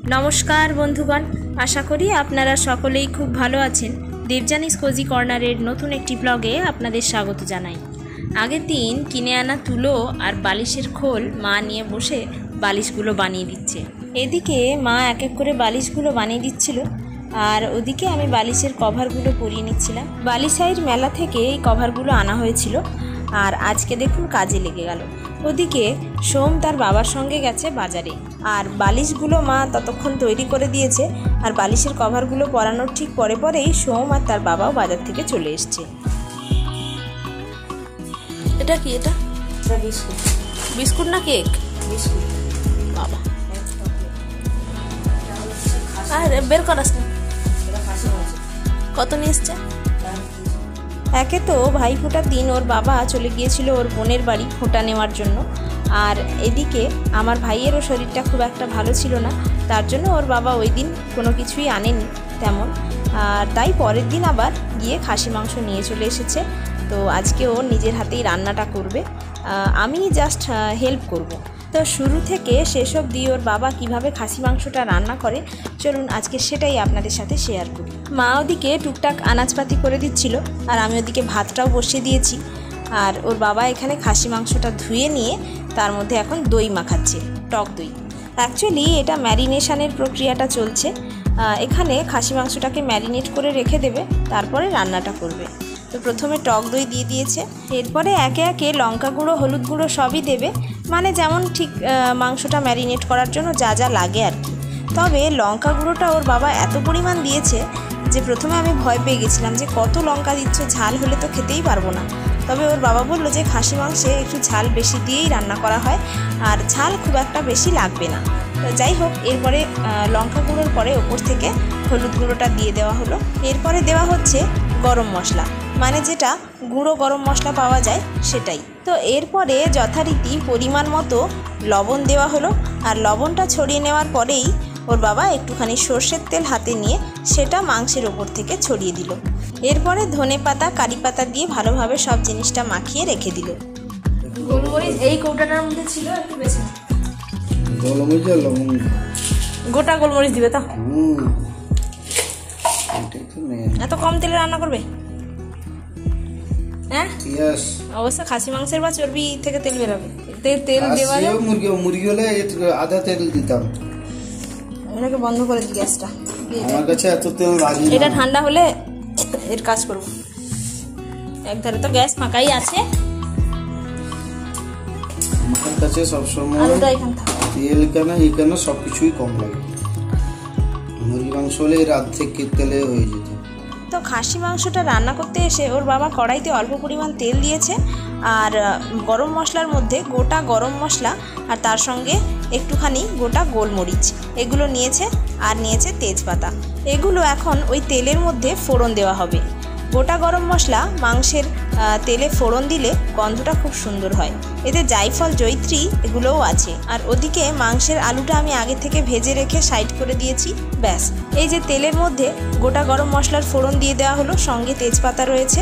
नमस्कार बंधुगण, आशा करी आपनारा सकलेई खूब भालो आछेन। देवजानीस कोजी कर्नारेर नतून एकटी ब्लगे आपनादेर स्वागत जानाई। आगेर दिन किने आना तुलो और बालिशेर खोल मा निये बसे बालिशगुलो बानिये दिच्छे। एदिके मा एक एक करे बालिशगुलो बानिये दिच्छिलो और ओदिके आमी बालिशेर कभारगुलो परिये निच्छिलाम। बालिशाइर मेला थेके एई कभारगुलो आना हयेछिलो और आजके देखुन काजे लेगे गेल। ओदिके सोम तार बाबार संगे गेছে बाजारे और बालिशगुलो मा ततक्षण तैरी करे दिएছে और बालिशेर कभारगुलो परानोर ठीक परे परेई सोम और तार बाबाও बाजार থেকে চলে এসেছে। এটা কি? এটা বিস্কুট। বিস্কুট না কেক? বিস্কুট। বাবা, আরে বের করাস না। কত নিয়ে এসেছে? एके तो भाई फोटार दिन और बाबा चले गिয়েছিল ওর বোনের বাড়ি ফোঁটা নেওয়ার জন্য আর এদিকে আমার ভাইয়েরও শরীরটা খুব একটা ভালো ছিল না, তার জন্য ওর বাবা ওই দিন কোনো কিছুই আনেনি তেমন। আর তাই পরের দিন আবার গিয়ে খাসি মাংস নিয়ে চলে এসেছে। তো আজকে ও নিজের হাতেই রান্নাটা করবে, আমি জাস্ট হেল্প করব। তো শুরু থেকে শেষ অবধি ওর বাবা কিভাবে খাসি মাংসটা রান্না করে চলুন আজকে সেটাই আপনাদের সাথে শেয়ার করি। মা ওদিকে টুকটাক আনাজপাতি করে দিচ্ছিল আর আমি ওদিকে ভাতটাও বসিয়ে দিয়েছি। আর ওর বাবা এখানে খাসি মাংসটা ধুয়ে নিয়ে তার মধ্যে এখন দই মাখাচ্ছে, টক দই। অ্যাকচুয়ালি এটা ম্যারিনেশনের প্রক্রিয়াটা চলছে। এখানে খাসি মাংসটাকে ম্যারিনেট করে রেখে দেবে, তারপরে রান্নাটা করবে। তো প্রথমে টক দই দিয়ে দিয়েছে, এরপরে একে একে লঙ্কা গুঁড়ো হলুদ গুঁড়ো সবই দেবে, মানে যেমন ঠিক মাংসটা ম্যারিনেট করার জন্য যা যা লাগে আর কি। তবে লঙ্কা গুঁড়োটা ওর বাবা এত পরিমাণ দিয়েছে যে প্রথমে আমি ভয় পেয়ে গেছিলাম যে কত লঙ্কা দিচ্ছ, ঝাল হলে তো খেতেই পারবো না। তবে ওর বাবা বললো যে খাসি মাংসে একটু ঝাল বেশি দিয়েই রান্না করা হয় আর ঝাল খুব একটা বেশি লাগবে না। তো যাই হোক, এরপরে লঙ্কা গুঁড়োর পরে ওপর থেকে হলুদ গুঁড়োটা দিয়ে দেওয়া হলো। এরপরে দেওয়া হচ্ছে গরম মশলা, মানে যেটা গুঁড়ো গরম মশলা পাওয়া যায় সেটাই। তো এরপরে যথারীতি পরিমাণ মতো লবণ দেওয়া হলো আর লবণটা ছড়িয়ে নেওয়ার পরেই ওর বাবা একটুখানি সর্ষের তেল হাতে নিয়ে সেটা মাংসের ওপর থেকে ছড়িয়ে দিল। এরপরে ধনে পাতা কারি পাতা দিয়ে ভালোভাবে সব জিনিসটা মাখিয়ে রেখে দিল। গোলমরিচ এই কৌটাটার মধ্যে ছিল, একটু বেশি গোলমরিচ আর লবণ, গোটা গোলমরিচ দিবে তো। এত কম তেলে রান্না করবে? হ্যাঁ, অবশ্য খাসি মাংসের বা চর্বি থেকে তেল বেরোবে। তেল দেওয়া মুরগি হলে আধা তেল দিতাম। এটাকে বন্ধ করে দিই গ্যাসটা, আমার কাছে এত তেল লাগে না। এটা ঠান্ডা হলে এর কাজ করব। একধারে তো গ্যাস ফাঁকাই আছে, আমার কাছে সব সময় আলুটা এখানে থাকে। তেল কেন এখানে সবকিছুই কম লাগে। মুরগি মাংস হলে রাত থেকে তেলে হয়ে যেত। তো খাসি মাংসটা রান্না করতে এসে ওর বাবা কড়াইতে অল্প পরিমাণ তেল দিয়েছে আর গরম মশলার মধ্যে গোটা গরম মশলা আর তার সঙ্গে একটুখানি গোটা গোলমরিচ এগুলো নিয়েছে আর নিয়েছে তেজপাতা। এগুলো এখন ওই তেলের মধ্যে ফোড়ন দেওয়া হবে। গোটা গরম মশলা মাংসের তেলে ফোড়ন দিলে গন্ধটা খুব সুন্দর হয়, এতে জায়ফল জয়িত্রী এগুলোও আছে। আর ওদিকে মাংসের আলুটা আমি আগে থেকে ভেজে রেখে সাইড করে দিয়েছি। ব্যাস, এই যে তেলের মধ্যে গোটা গরম মশলার ফোড়ন দিয়ে দেওয়া হলো, সঙ্গে তেজপাতা রয়েছে।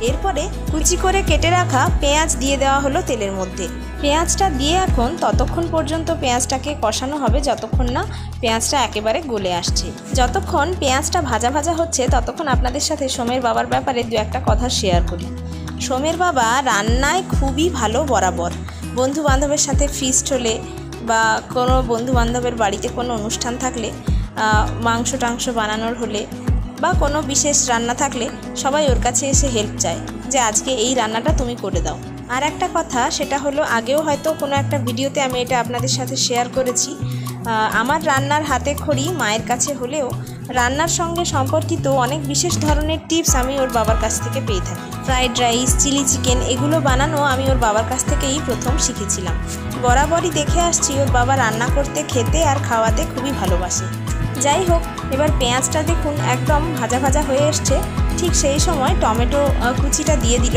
এরপরে কুচি করে কেটে রাখা পেঁয়াজ দিয়ে দেওয়া হলো তেলের মধ্যে। পেঁয়াজটা দিয়ে এখন ততক্ষণ পর্যন্ত পেঁয়াজটাকে কষানো হবে যতক্ষণ না পেঁয়াজটা একেবারে গলে আসছে। যতক্ষণ পেঁয়াজটা ভাজা ভাজা হচ্ছে ততক্ষণ আপনাদের সাথে সোমের বাবার ব্যাপারে দু একটা কথা শেয়ার করি। সোমের বাবা রান্নায় খুবই ভালো বরাবর। বন্ধু বান্ধবের সাথে ফিস্ট হলে বা কোনো বন্ধু বান্ধবের বাড়িতে কোনো অনুষ্ঠান থাকলে, মাংস টাংস বানানোর হলে বা কোনো বিশেষ রান্না থাকলে সবাই ওর কাছে এসে হেল্প চায় যে আজকে এই রান্নাটা তুমি করে দাও। আর একটা কথা, সেটা হলো আগেও হয়তো কোনো একটা ভিডিওতে আমি এটা আপনাদের সাথে শেয়ার করেছি, আমার রান্নার হাতে খড়ি মায়ের কাছে হলেও রান্নার সঙ্গে সম্পর্কিত অনেক বিশেষ ধরনের টিপস আমি ওর বাবার কাছ থেকে পেয়ে থাকি। ফ্রাইড রাইস, চিলি চিকেন এগুলো বানানো আমি ওর বাবার কাছ থেকেই প্রথম শিখেছিলাম। বরাবরই দেখে আসছি ওর বাবা রান্না করতে, খেতে আর খাওয়াতে খুবই ভালোবাসে। যাই হোক, এবার পেঁয়াজটা দেখুন একদম ভাজা ভাজা হয়ে এসছে। ঠিক সেই সময় টমেটো কুচিটা দিয়ে দিল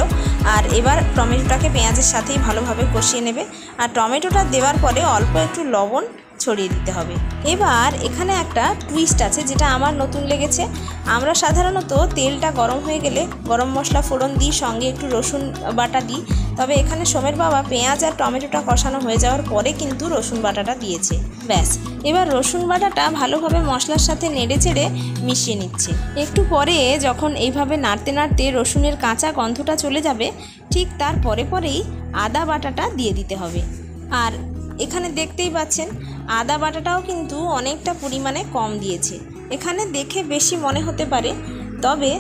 আর এবার টমেটোটাকে পেঁয়াজের সাথেই ভালোভাবে কষিয়ে নেবে। আর টমেটোটা দেওয়ার পরে অল্প একটু লবণ ছড়িয়ে দিতে হবে। এবার এখানে একটা টুইস্ট আছে যেটা আমার নতুন লেগেছে। আমরা সাধারণত তেলটা গরম হয়ে গেলে গরম মশলা ফোড়ন দিই, সঙ্গে একটু রসুন বাটা দিই। তবে এখানে সোমের বাবা পেঁয়াজ আর টমেটোটা কষানো হয়ে যাওয়ার পরে কিন্তু রসুন বাটাটা দিয়েছে। ব্যাস, এবার রসুন বাটাটা ভালোভাবে মশলার সাথে নেড়ে চেড়ে মিশিয়ে নিচ্ছে। একটু পরে যখন এইভাবে নাড়তে নাড়তে রসুনের কাঁচা গন্ধটা চলে যাবে, ঠিক তার পরেই আদা বাটাটা দিয়ে দিতে হবে। আর এখানে দেখতেই পাচ্ছেন আদা বাটাটাও কিন্তু অনেকটা পরিমাণে কম দিয়েছে। এখানে দেখে বেশি মনে হতে পারে, তবে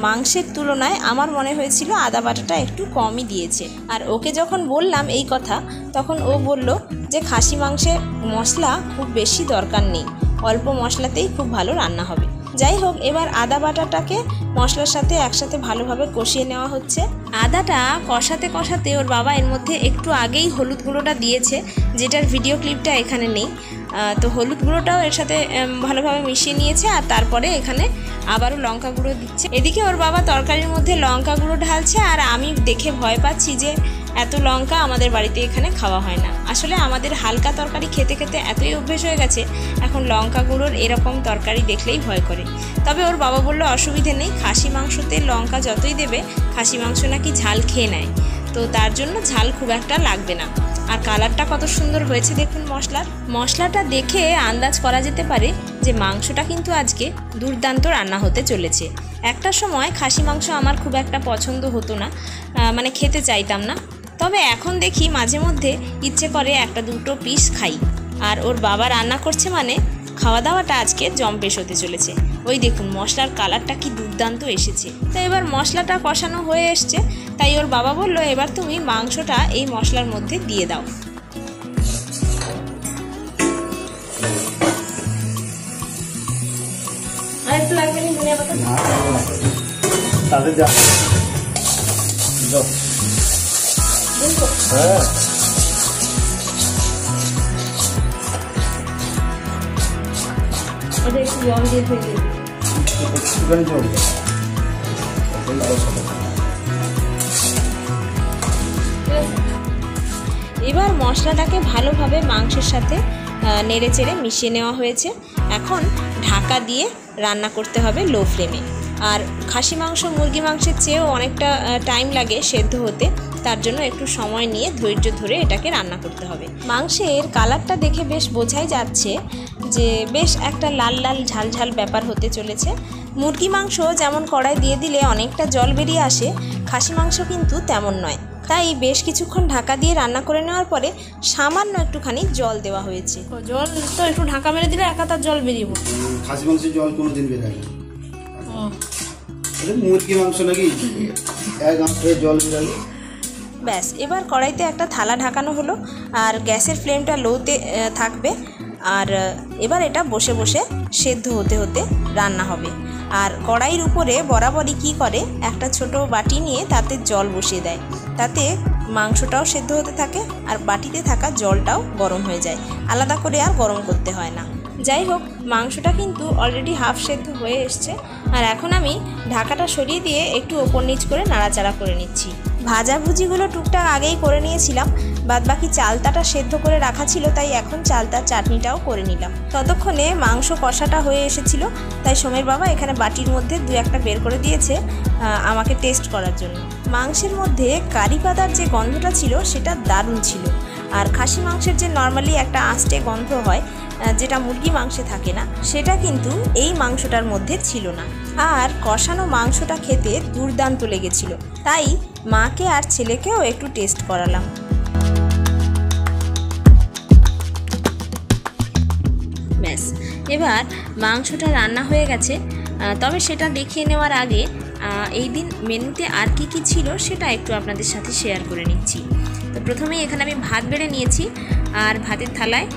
মাংসের তুলনায় আমার মনে হয়েছিল আদা বাটাটা একটু কমই দিয়েছে। আর ওকে যখন বললাম এই কথা, তখন ও বলল যে খাসি মাংসে মশলা খুব বেশি দরকার নেই, অল্প মশলাতেই খুব ভালো রান্না হবে। যাই হোক, এবার আদা বাটাটাকে মশলার সাথে একসাথে ভালোভাবে কষিয়ে নেওয়া হচ্ছে। আদাটা কষাতে কষাতে ওর বাবা এর মধ্যে একটু আগেই হলুদ গুঁড়োটা দিয়েছে, যেটার ভিডিও ক্লিপটা এখানে নেই। তো হলুদ গুঁড়োটাও এর সাথে ভালোভাবে মিশিয়ে নিয়েছে, আর তারপরে এখানে আবারও লঙ্কা গুঁড়ো দিচ্ছে। এদিকে ওর বাবা তরকারির মধ্যে লঙ্কা গুঁড়ো ঢালছে, আর আমি দেখে ভয় পাচ্ছি যে এত লঙ্কা আমাদের বাড়িতে এখানে খাওয়া হয় না। আসলে আমাদের হালকা তরকারি খেতে খেতে এতই অভ্যেস হয়ে গেছে, এখন লঙ্কা গুঁড়োর এরকম তরকারি দেখলেই ভয় করে। তবে ওর বাবা বলল অসুবিধে নেই, খাসি মাংসতে লঙ্কা যতই দেবে খাসি মাংস নাকি ঝাল খেয়ে নেয়, তো তার জন্য ঝাল খুব একটা লাগবে না। আর কালারটা কত সুন্দর হয়েছে দেখুন মশলাটা দেখে আন্দাজ করা যেতে পারে যে মাংসটা কিন্তু আজকে দুর্দান্ত রান্না হতে চলেছে। একটা সময় খাসি মাংস আমার খুব একটা পছন্দ হতো না, মানে খেতে চাইতাম না। তবে এখন দেখি মাঝে মধ্যে ইচ্ছে করে একটা দুটো পিস খাই। আর ওর বাবা রান্না করছে মানে খাওয়া দাওয়াটা আজকে জম্পেশ হতে চলেছে। ওই দেখুন মশলার কালারটা কি দুর্দান্ত এসেছে। তো এবার মশলাটা কষানো হয়ে এসছে, তাই ওর বাবা বলল এবার তুমি মাংসটা এই মশলার মধ্যে দিয়ে দাও। আর একটু লাগবে না ধনিয়া পাতা? না, তাহলে যা দাও। হ্যাঁ, এটা একটু জল দিয়ে ফেলে দিই, একটুখানি জল দাও। এবার মশলাটাকে ভালোভাবে মাংসের সাথে নেড়ে চেড়ে মিশিয়ে নেওয়া হয়েছে। এখন ঢাকা দিয়ে রান্না করতে হবে লো ফ্লেমে। আর খাসি মাংস মুরগি মাংসের চেয়েও অনেকটা টাইম লাগে সেদ্ধ হতে, তার জন্য একটু সময় নিয়ে ধৈর্য ধরে এটাকে রান্না করতে হবে। মাংসের কালারটা দেখে বেশ বোঝাই যাচ্ছে যে বেশ একটা লাল লাল ঝাল ঝাল ব্যাপার হতে চলেছে। মুরগি মাংস যেমন কড়াই দিয়ে দিলে অনেকটা জল বেরিয়ে আসে, খাসি মাংস কিন্তু তেমন নয়। তাই বেশ কিছুক্ষণ ঢাকা দিয়ে রান্না করে নেওয়ার পরে সামান্য একটুখানি জল দেওয়া হয়েছে। জল তো একটু ঢাকা মেরে দিলে একাতার জল বেরিয়ে পড়ে। খাসি মাংসের জল কোনোদিন বেরোয় না, মুরগি মাংস নাকি এক গামছা জল বেরোয়। ব্যাস, এবার কড়াইতে একটা থালা ঢাকানো হলো, আর গ্যাসের ফ্লেমটা লোতে থাকবে। আর এবার এটা বসে বসে সেদ্ধ হতে হতে রান্না হবে। আর কড়াইয়ের উপরে বরাবরই কী করে, একটা ছোট বাটি নিয়ে তাতে জল বসিয়ে দেয়, তাতে মাংসটাও সেদ্ধ হতে থাকে আর বাটিতে থাকা জলটাও গরম হয়ে যায়, আলাদা করে আর গরম করতে হয় না। যাই হোক, মাংসটা কিন্তু অলরেডি হাফ সেদ্ধ হয়ে এসছে। আর এখন আমি ঢাকাটা সরিয়ে দিয়ে একটু ওপর নিচ করে নাড়াচাড়া করে নিচ্ছি। ভাজাভুজিগুলো টুকটাক আগেই করে নিয়েছিলাম, বাদবাকি চালতাটা সেদ্ধ করে রাখা ছিল, তাই এখন চালতার চাটনিটাও করে নিলাম। ততক্ষণে মাংস কষাটা হয়ে এসেছিল, তাই সোমের বাবা এখানে বাটির মধ্যে দু একটা বের করে দিয়েছে আমাকে টেস্ট করার জন্য। মাংসের মধ্যে কারি পাতার যে গন্ধটা ছিল সেটা দারুণ ছিল। আর খাসি মাংসের যে নর্মালি একটা আঁচটে গন্ধ হয়, যেটা মুরগি মাংসে থাকে না, সেটা কিন্তু এই মাংসটার মধ্যে ছিল না। আর কষানো মাংসটা খেতে দুর্দান্ত লেগেছিল, তাই মাকে আর ছেলেকেও একটু টেস্ট করালাম। ব্যাস, এবার মাংসটা রান্না হয়ে গেছে। তবে সেটা দেখিয়ে নেওয়ার আগে এই দিন মেনুতে আর কি কি ছিল সেটা একটু আপনাদের সাথে শেয়ার করে নিচ্ছি। তো প্রথমেই এখানে আমি ভাত বেড়ে নিয়েছি, আর ভাতের থালায়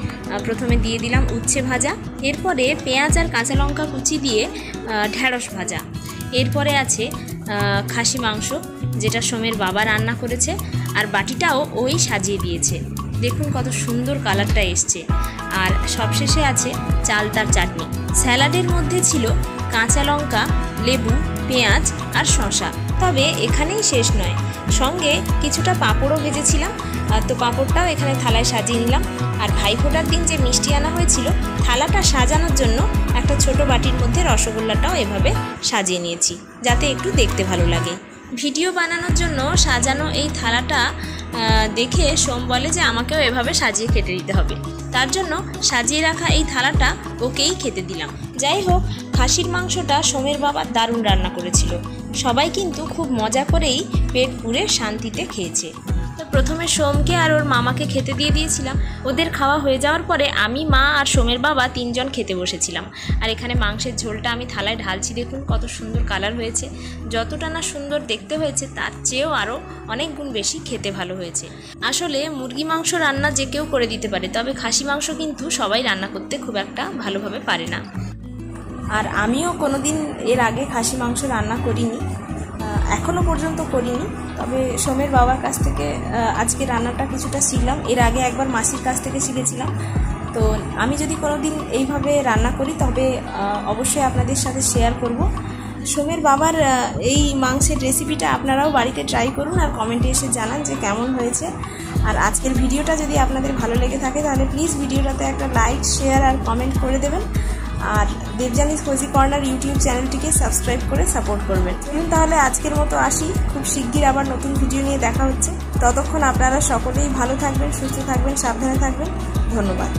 প্রথমে দিয়ে দিলাম উচ্ছে ভাজা, এরপরে পেঁয়াজ আর কাঁচা লঙ্কা কুচি দিয়ে ঢ্যাঁড়স ভাজা, এরপরে আছে খাসি মাংস যেটা সোমের বাবা রান্না করেছে, আর বাটিটাও ওই সাজিয়ে দিয়েছে। দেখুন কত সুন্দর কালারটা এসছে। আর সবশেষে আছে চালতার চাটনি। স্যালাডের মধ্যে ছিল কাঁচা লঙ্কা, লেবু পেঁয়াজ আর শসা। তবে এখানেই শেষ নয়, সঙ্গে কিছুটা পাঁপড়ও ভেজেছিলাম। তো পাঁপড়টাও এখানে থালায় সাজিয়ে নিলাম। আর ভাইফোঁটার দিন যে মিষ্টি আনা হয়েছিল, থালাটা সাজানোর জন্য একটা ছোট বাটির মধ্যে রসগোল্লাটাও এভাবে সাজিয়ে নিয়েছি, যাতে একটু দেখতে ভালো লাগে। ভিডিও বানানোর জন্য সাজানো এই থালাটা দেখে সোম বলে যে আমাকেও এভাবে সাজিয়ে খেতে দিতে হবে। তার জন্য সাজিয়ে রাখা এই থালাটা ওকেই খেতে দিলাম। যাই হোক, খাসির মাংসটা সোমের বাবা দারুণ রান্না করেছিল। সবাই কিন্তু খুব মজা করেই পেট পুরে শান্তিতে খেয়েছে। তো প্রথমে সোমকে আর ওর মামাকে খেতে দিয়ে দিয়েছিলাম। ওদের খাওয়া হয়ে যাওয়ার পরে আমি, মা আর সোমের বাবা 3 জন খেতে বসেছিলাম। আর এখানে মাংসের ঝোলটা আমি থালায় ঢালছি, দেখুন কত সুন্দর কালার হয়েছে। যতটা না সুন্দর দেখতে হয়েছে তার চেয়েও আরও অনেক গুণ বেশি খেতে ভালো হয়েছে। আসলে মুরগি মাংস রান্না যে কেউ করে দিতে পারে, তবে খাসি মাংস কিন্তু সবাই রান্না করতে খুব একটা ভালোভাবে পারে না। আর আমিও কোনোদিন এর আগে খাসি মাংস রান্না করিনি, এখনও পর্যন্ত করিনি। তবে সোমের বাবার কাছ থেকে আজকে রান্নাটা কিছুটা শিখলাম। এর আগে একবার মাসির কাছ থেকে শিখেছিলাম। তো আমি যদি কোনোদিন এইভাবে রান্না করি তবে অবশ্যই আপনাদের সাথে শেয়ার করব। সোমের বাবার এই মাংসের রেসিপিটা আপনারাও বাড়িতে ট্রাই করুন আর কমেন্টে এসে জানান যে কেমন হয়েছে। আর আজকের ভিডিওটা যদি আপনাদের ভালো লেগে থাকে তাহলে প্লিজ ভিডিওটাতে একটা লাইক, শেয়ার আর কমেন্ট করে দেবেন। আর দেবযানীস কোজি কর্নার ইউটিউব চ্যানেলটিকে সাবস্ক্রাইব করে সাপোর্ট করবেন। তাহলে আজকের মতো আসি, খুব শিগগির আবার নতুন ভিডিও নিয়ে দেখা হচ্ছে। ততক্ষণ আপনারা সকলেই ভালো থাকবেন, সুস্থ থাকবেন, সাবধানে থাকবেন। ধন্যবাদ।